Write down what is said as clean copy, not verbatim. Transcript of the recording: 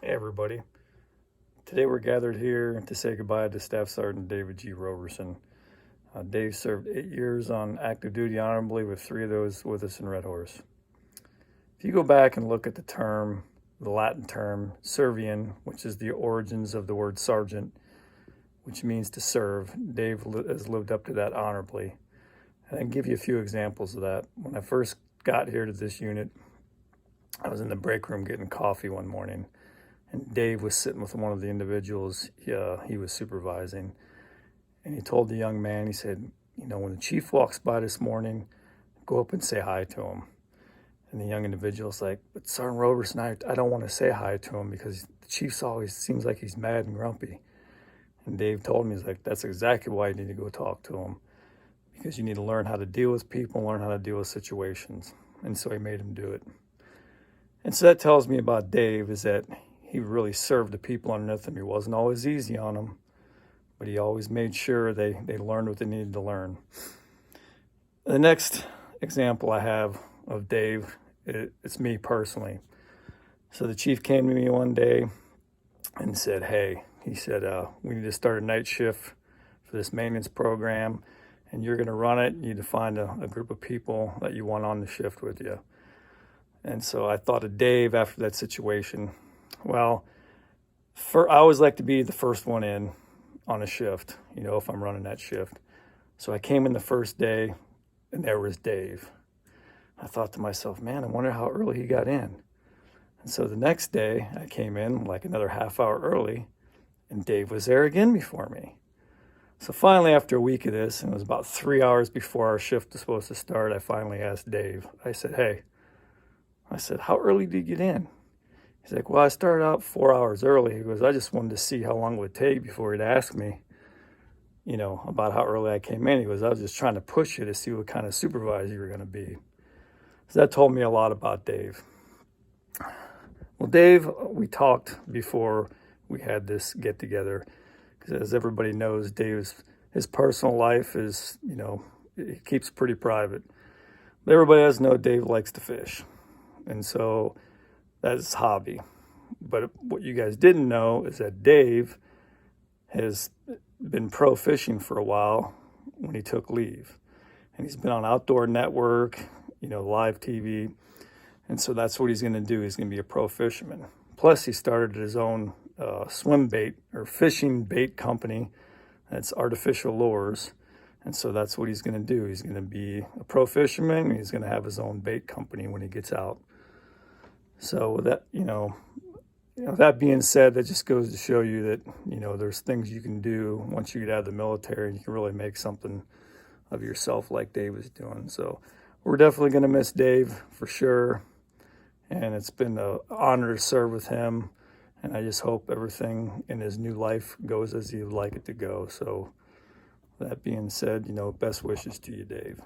Hey everybody. Today we're gathered here to say goodbye to Staff Sergeant David G. Roberson. Dave served 8 years on active duty honorably, with 3 of those with us in Red Horse. If you go back and look at the Latin term servian, which is the origins of the word sergeant, which means to serve, Dave has lived up to that honorably. And I can give you a few examples of that. When I first got here to this unit, I was in the break room getting coffee one morning, and Dave was sitting with one of the individuals he was supervising. And he told the young man, he said, when the chief walks by this morning, go up and say hi to him. And the young individual's like, but Sergeant Roberson, I don't want to say hi to him because the chief's always seems like he's mad and grumpy. And Dave told me, he's like, that's exactly why you need to go talk to him, because you need to learn how to deal with people, learn how to deal with situations. And so he made him do it. And so that tells me about Dave is that he really served the people underneath him. He wasn't always easy on them, but he always made sure they learned what they needed to learn. The next example I have of Dave, it's me personally. So the chief came to me one day and said, hey, he said, we need to start a night shift for this maintenance program, and you're going to run it. You need to find a group of people that you want on the shift with you. And so I thought of Dave after that situation. Well, I always like to be the first one in on a shift, if I'm running that shift. So I came in the first day, and there was Dave. I thought to myself, man, I wonder how early he got in. And so the next day, I came in like another half hour early, and Dave was there again before me. So finally, after a week of this, and it was about 3 hours before our shift was supposed to start, I finally asked Dave. I said, hey, how early did you get in? He's like, well, I started out 4 hours early. He goes, I just wanted to see how long it would take before he'd ask me, about how early I came in. He goes, I was just trying to push you to see what kind of supervisor you were going to be. So that told me a lot about Dave. Well, Dave, we talked before we had this get together, because as everybody knows, his personal life is, he keeps pretty private. But everybody does know Dave likes to fish. And so that's his hobby. But what you guys didn't know is that Dave has been pro fishing for a while when he took leave. And he's been on Outdoor Network, live TV. And so that's what he's going to do. He's going to be a pro fisherman. Plus, he started his own swim bait or fishing bait company. That's Artificial Lures. And so that's what he's going to do. He's going to be a pro fisherman. And he's going to have his own bait company when he gets out. So that, that being said, that just goes to show you that, there's things you can do once you get out of the military, and you can really make something of yourself like Dave is doing. So we're definitely going to miss Dave for sure. And it's been an honor to serve with him. And I just hope everything in his new life goes as he would like it to go. So that being said, best wishes to you, Dave.